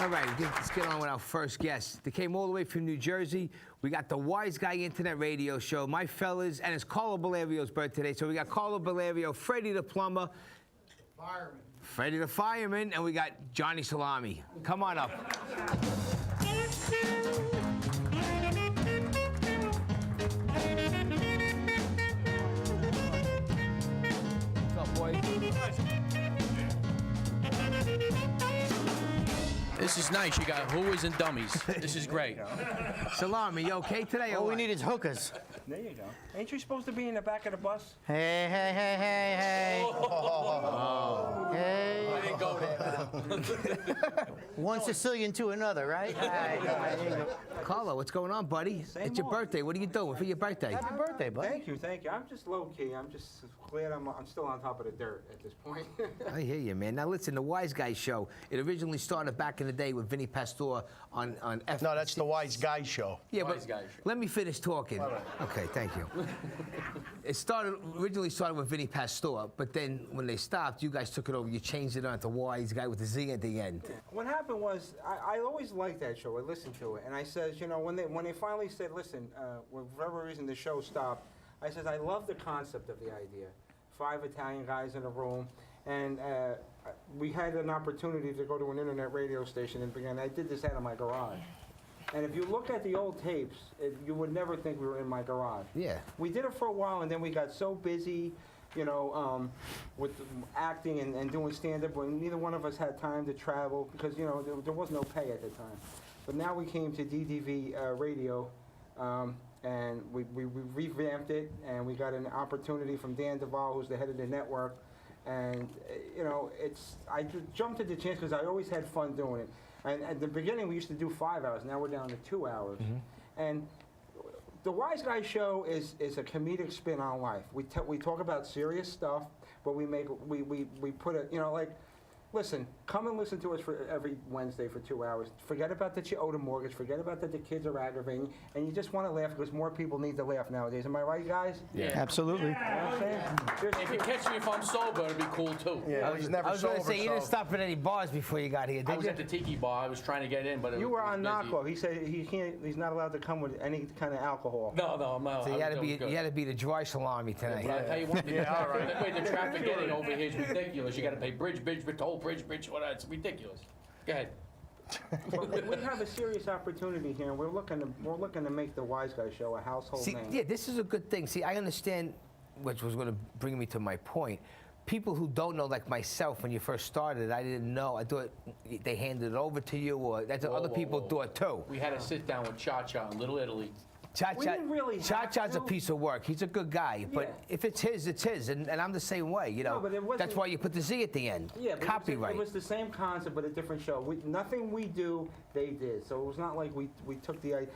All right, let's get on with our first guest. They came all the way from New Jersey. We got the Wiseguyz Internet Radio Show, my fellas, and it's Carlo Ballerio's birthday today. So we got Carlo Ballerio, Freddie the plumber, Fireman. Freddie the fireman, and we got Johnny Salami. Come on up. What's up, boy? This is nice. You got whoas and dummies. This is great. Salami, you okay today? All we need is hookers. There you go. Ain't you supposed to be in the back of the bus? Hey, hey, hey, hey, hey. Hey. I didn't go there. One Sicilian to another, right? There you go. Carlo, what's going on, buddy? Same It's your old. birthday. What are you doing for your birthday? Happy birthday, bud. Thank you, thank you. I'm just low key. I'm just glad I'm still on top of the dirt at this point. I hear you, man. Now listen, the Wiseguyz Show. It originally started back in the day with Vinny Pastore on F. No, that's the Wiseguyz Show. Yeah, but Wiseguyz Show. let me finish talking. Okay, thank you. It originally started with Vinny Pastore, but then when they stopped, you guys took it over. You changed it on to Wiseguyz with the Z at the end. What happened was, I always liked that show. I listened to it, and I said, you know, when they finally said, listen, for whatever reason the show stopped, I said, I love the concept of the idea. 5 Italian guys in a room, and we had an opportunity to go to an internet radio station and begin. I did this out of my garage. And if you look at the old tapes, you would never think we were in my garage. Yeah. We did it for a while, and then we got so busy, you know, with acting and doing stand-up, when neither one of us had time to travel because, you know, there was no pay at the time. But now we came to DDV Radio, and we revamped it, and we got an opportunity from Dan Duvall, who's the head of the network. And, you know, I jumped at the chance because I always had fun doing it. And at the beginning, we used to do 5 hours. Now we're down to 2 hours. Mm-hmm. And the Wiseguyz Show is a comedic spin on life. We talk about serious stuff, but we put it, you know, like, listen, come and listen to us for every Wednesday for 2 hours. Forget about that you owe the mortgage. Forget about that the kids are aggravating. And you just want to laugh because more people need to laugh nowadays. Am I right, guys? Yeah. Absolutely. You know what I'm saying? If you catch me if I'm sober, it'd be cool too. Yeah, he's never I was sober. going to say, you didn't stop at any bars before you got here, I did was you? at the tiki bar. I was trying to get in, but You were on knock knockoff. He said he's not allowed to come with any kind of alcohol. No, I'm not. So you I had was good. to be the dry salami tonight. But I tell you what, the Yeah, all right. the traffic getting over here is ridiculous. You got to pay bridge, toll, bridge, what? It's ridiculous. Go ahead. But we have a serious opportunity here, and we're looking to make the Wiseguyz Show a household See, name. yeah, this is a good thing. See, I understand, which was going to bring me to my point. People who don't know, like myself, when you first started, I didn't know. I thought they handed it over to you, or that's what other people thought too. We had to sit down with Cha-Cha in Little Italy. We didn't really have Cha-Cha's a to. piece of work. He's a good guy, but Yeah. if it's his, it's his, and I'm the same way. You know, No, but it wasn't- that's why you put the Z at the end. Yeah, but Copyright. It was the same concept, but a different show. Nothing we do, they did. So it was not like we took the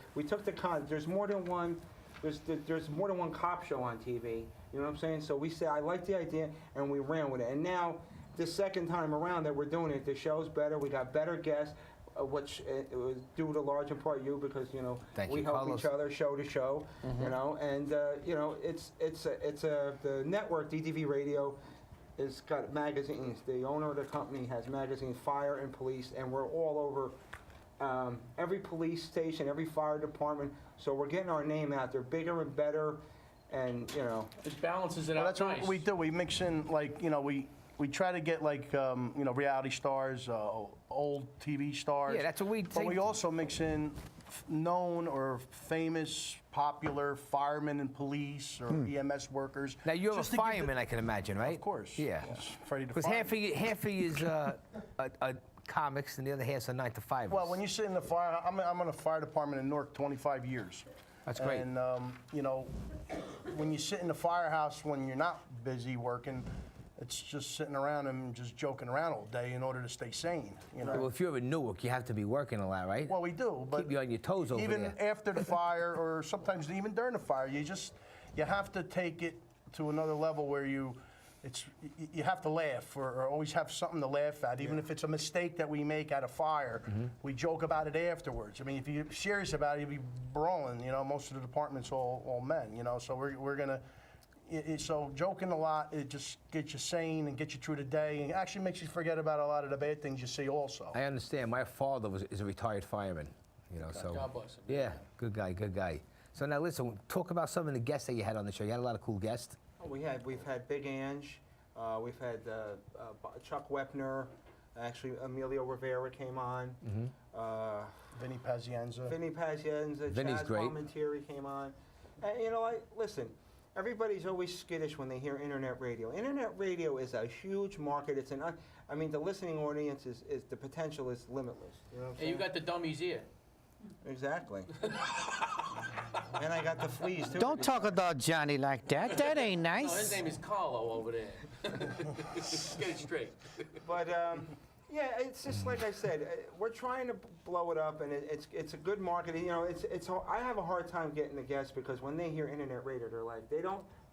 There's more than one. There's more than one cop show on TV. You know what I'm saying? So we said I like the idea, and we ran with it. And now, the second time around that we're doing it, the show's better. We got better guests, which it was due to large in part you because you know Thank we you, help Carlos. each other show to show. You know, and you know the network DDV Radio. It's got magazines. The owner of the company has magazines, fire and police, and we're all over every police station, every fire department. So we're getting our name out there bigger and better, and you know. It balances it Well, out that's nice. what we do. We mix in, like, you know, we try to get, like, you know, reality stars, old TV stars. Yeah, that's what we But think. we also mix in known or famous, popular firemen and police or EMS workers. Now you're a just to give the- fireman, I can imagine, right? Of course. Yeah. Yes, Freddie the Because fireman. half of you is comics, and the other half's a 9 to 5. Well, when you sit in the fire, I'm in a fire department in Newark 25 years. That's great. And, you know, when you sit in the firehouse when you're not busy working, it's just sitting around and just joking around all day in order to stay sane, you know. Well, if you're in Newark, you have to be working a lot, right? Well, we do, but Keep you on your toes over even there. after the fire, or sometimes even during the fire, you have to take it to another level where you have to laugh or always have something to laugh at, even if it's a mistake that we make at a fire. We joke about it afterwards. I mean, if you're serious about it, you'll be brawling. You know, most of the department's all men. You know, so we're gonna So joking a lot, it just gets you sane and gets you through the day, and actually makes you forget about a lot of the bad things you see also. I understand. My father is a retired fireman, you know, so. God bless him. Yeah, good guy, good guy. So now listen, talk about some of the guests that you had on the show. You had a lot of cool guests. Oh, we've had Big Ange, we've had Chuck Wepner, actually Emilio Rivera came on. Vinny Pazienza. Vinny Pazienza, Vinny's Chaz great. Palmentieri came on. And, you know, listen, everybody's always skittish when they hear internet radio. Internet radio is a huge market. It's I mean, the listening audience is the potential is limitless. You know what I'm Hey, saying? you got the dummy's ear. Exactly. And I got the fleas too. Don't talk about Johnny like that. That ain't No, his nice. name is Carlo over there. Get it straight. But yeah, it's just like I said, we're trying to blow it up, and it's a good market. You know, I have a hard time getting the guests because when they hear internet radio, they're like,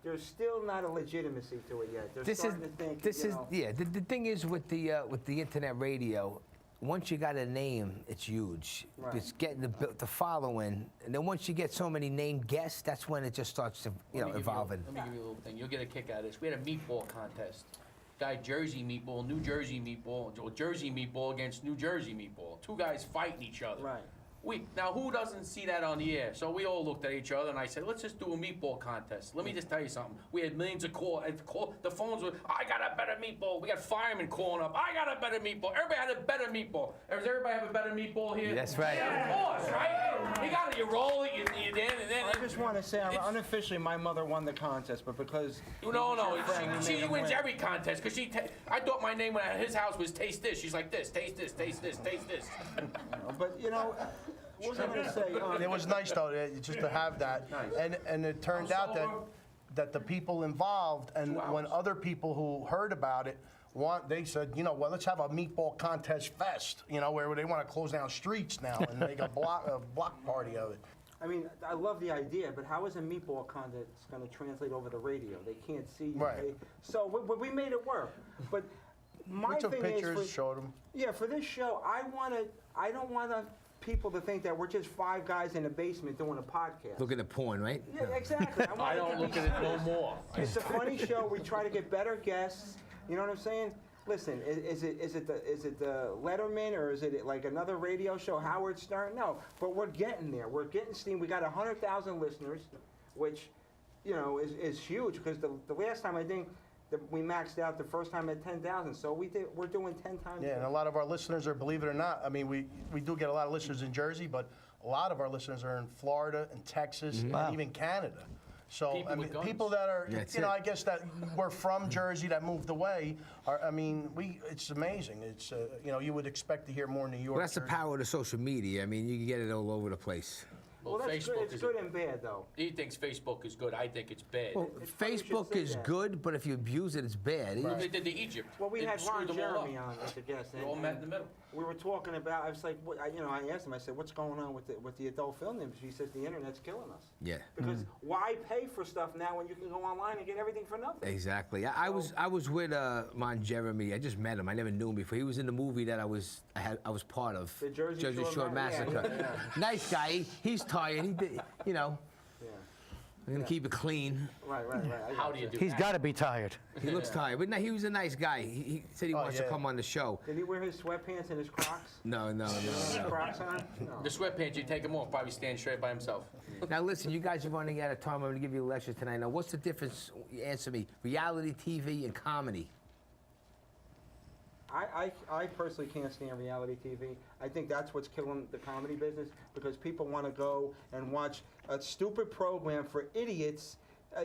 there's still not a legitimacy to it yet. They're starting to think, Yeah. The thing is with the internet radio, once you got a name, it's huge. Right. It's getting the following, and then once you get so many named guests, that's when it just starts to evolving. Let me give you a little thing. You'll get a kick out of this. We had a meatball contest. Guy Jersey meatball, New Jersey meatball, or Jersey meatball against New Jersey meatball. Two guys fighting each other. Right. Now who doesn't see that on the air? So we all looked at each other and I said, let's just do a meatball contest. Let me just tell you something. We had millions of calls. The phones were, I got a better meatball. We got firemen calling up, I got a better meatball. Everybody had a better meatball. Does everybody have a better meatball here? That's right. Yeah, of course, right? You got it, you roll it, you then, and then. I just want to say, unofficially, my mother won the contest, but because No, friend, she made him wins win. every contest because I thought my name at his house was Taste This. She's like this, taste this, taste this, taste this. But you know, what was I going to say? It was nice though, just to have that, and it turned out that the people involved, and when other people who heard about it, they said, you know, well, let's have a meatball contest fest, you know, where they want to close down streets now and make a block party of it. I mean, I love the idea, but how is a meatball contest going to translate over the radio? They can't see you. Right. So we made it work. But my We took thing pictures, is, showed them. yeah, for this show, I don't want people to think that we're just five guys in a basement doing a podcast. Look at the porn, right? Yeah, exactly. want I it don't to be look at it no more. It's a funny show. We try to get better guests. You know what I'm saying? Listen, is it the Letterman, or is it like another radio show, Howard Stern? No, but we're getting there. We're getting steam. We got 100,000 listeners, which, you know, is huge because the last time I think that we maxed out the first time at 10,000. So we're doing 10 times. Yeah, and a lot of our listeners are, believe it or not, I mean, we do get a lot of listeners in Jersey, but a lot of our listeners are in Florida and Texas and even Canada. So, People I mean, with guns. people that are, That's you know, it. I guess that were from Jersey that moved away, I mean, it's amazing. It's, you know, you would expect to hear more New York. Well, that's the Jersey. power of the social media. I mean, you can get it all over the place. Well, that's good. Facebook It's is good and bad, though. He thinks Facebook is good. I think it's bad. Well, It's funny you should Facebook say is that. good, but if you abuse it, it's bad. Look what they did to Egypt. Well, we They had Ron screwed them all up. Jeremy on as a guest. They all met in the middle. We were talking about. I was like, I asked him. I said, "What's going on with the adult film industry?" He says the internet's killing us. Yeah. Because why pay for stuff now when you can go online and get everything for nothing? Exactly. I was with Ron Jeremy. I just met him. I never knew him before. He was in the movie that I was part of. The Jersey Shore Massacre. yeah. Nice guy. He's tired. He did, you know. Yeah. I'm gonna keep it clean. Right. How do you do He's that? got to be tired. He looks tired, but no, he was a nice guy. He said he wants to yeah. come on the show. Did he wear his sweatpants and his Crocs? No. Crocs on? No. The sweatpants, you take him off, probably stand straight by himself. Now listen, you guys are running out of time. I'm going to give you a lecture tonight. Now, what's the difference? Answer me. Reality TV and comedy. I personally can't stand reality TV. I think that's what's killing the comedy business because people want to go and watch a stupid program for idiots.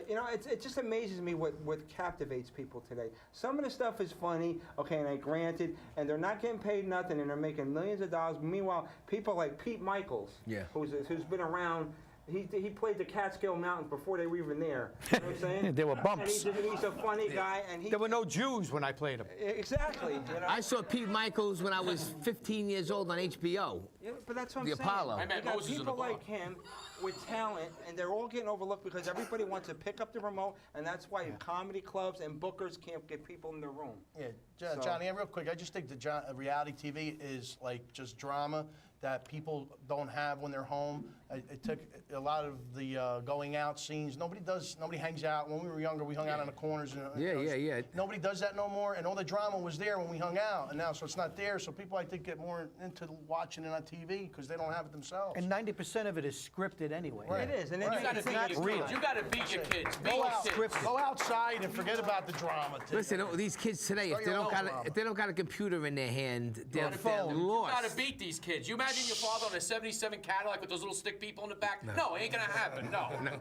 You know, it just amazes me what captivates people today. Some of the stuff is funny, okay, and I granted, and they're not getting paid nothing, and they're making millions of dollars. Meanwhile, people like Pete Michaels, Yeah. who's been around. He played the Catskill Mountains before they were even there. You know what I'm saying? There were And bumps. he's a funny guy, and he There were no Jews when I played him. exactly. You know? I saw Pete Michaels when I was 15 years old on HBO. Yeah, but that's what I'm The saying. Apollo. I met You got Moses in people the bar. like him with talent, and they're all getting overlooked because everybody wants to pick up the remote, and that's why comedy clubs and bookers can't get people in the room. Yeah, So- Johnny, and real quick, I just think the reality TV is like just drama that people don't have when they're home. It took a lot of the going out scenes. Nobody hangs out. When we were younger, we hung out on the corners. And, Yeah. Nobody does that no more, and all the drama was there when we hung out, and now so it's not there. So people, I think, get more into watching it on TV because they don't have it themselves. And 90% of it is scripted anyway. It is, and You it's gotta beat not your real. kids. You gotta beat your kids. Beat Go your out, kids. go outside and forget about the drama. Listen, these kids today, Start if they your don't own got drama. if they don't got a computer in their hand, they're phone. You lost. gotta beat these kids. You imagine your father on a 77 Cadillac with those little stick people in the back? No, it ain't gonna happen.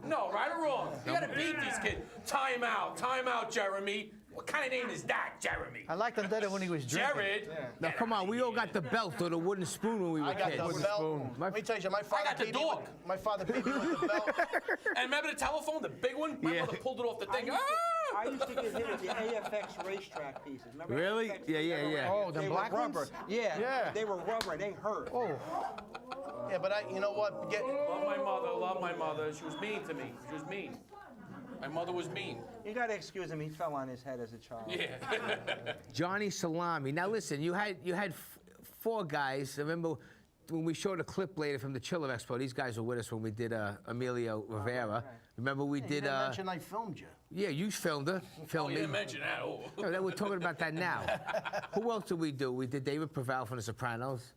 No, right or wrong? You gotta beat these kids. Time out, Jeremy. What kind of name is that, Jeremy? I liked him better when he was drinking. Jared. Now, come on, we all got the belt or the wooden spoon when we were I got kids. the belt. Let me tell you, my father got the beat me dog. with- my father beat me with the belt. And remember the telephone, the big one? My Yeah. mother pulled it off the I thing. used, to, Ah! I used to get hit with the AFX racetrack pieces. Remember Really? AFX? Yeah. Oh, the They black were rubber. ones? Yeah, they were rubber and they hurt. Oh, Yeah, but you know what? Love my mother. She was mean to me. She was mean. My mother was mean. You gotta excuse him, he fell on his head as a child. Yeah. Johnny Salami. Now listen, you had 4 guys. Remember when we showed a clip later from the Chiller Expo? These guys were with us when we did Emilio Rivera. Remember we You did? didn't mention I filmed you. Yeah, you filmed her. Oh, Filmed you me. didn't mention that. Oh. No, we're talking about that now. Who else did we do? We did David Preval from The Sopranos.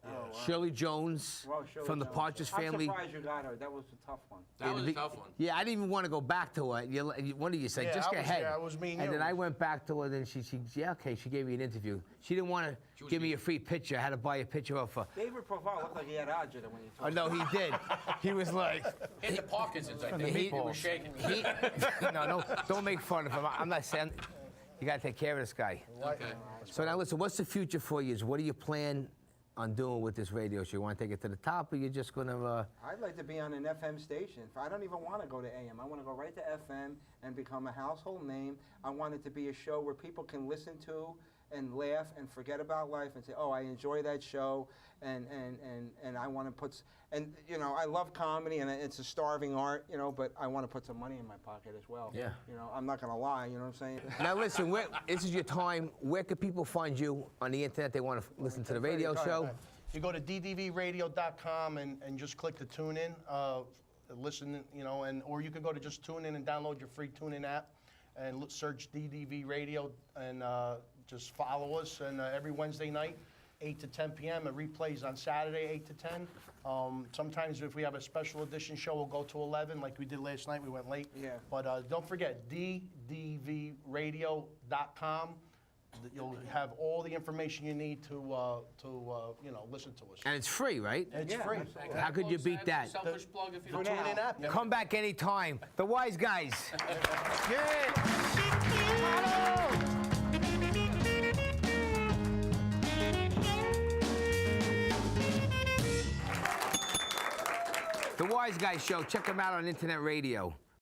Shirley Jones Well, Shirley from the Jones. Partridge Family. I'm surprised you got her. That was a tough one. That was a tough one. Yeah, I didn't even want to go back to her. One of you said, Yeah, just I go was ahead. there. I was me and And you. then I went back to her, then she okay, she gave me an interview. She didn't want to give me a free picture. I had to buy a picture of her. David Proval looked like he had agita when you Oh, talked. no, he did. He was like, He had the Parkinson's, I think. He was shaking. no, don't make fun of him. I'm not saying, you got to take care of this guy. Okay. So now listen, what's the future for you? What do you plan on doing with this radio show? You want to take it to the top, or you're just going to... I'd like to be on an FM station. I don't even want to go to AM. I want to go right to FM and become a household name. I want it to be a show where people can listen to and laugh and forget about life and say, oh, I enjoy that show, and I want to put, and you know, I love comedy and it's a starving art, you know, but I want to put some money in my pocket as well. Yeah. You know, I'm not going to lie, you know what I'm saying? Now listen, this is your time. Where can people find you on the internet? They want to listen to the radio show. You go to ddvradio.com and just click the tune in, listen, you know, or you could go to just tune in and download your free tune in app and search DDV Radio and just follow us. And every Wednesday night, 8 to 10 p.m. It replays on Saturday, 8 to 10. Sometimes if we have a special edition show, we'll go to 11, like we did last night. We went late. Yeah. But don't forget, ddvradio.com. You'll have all the information you need to you know, listen to us. And it's free, right? It's Yeah, free. absolutely. How could you beat that? Selfish plug if you For don't. now. Tune in app. Come back anytime. The Wise Guys. The Wise Guys Show. Check them out on internet radio.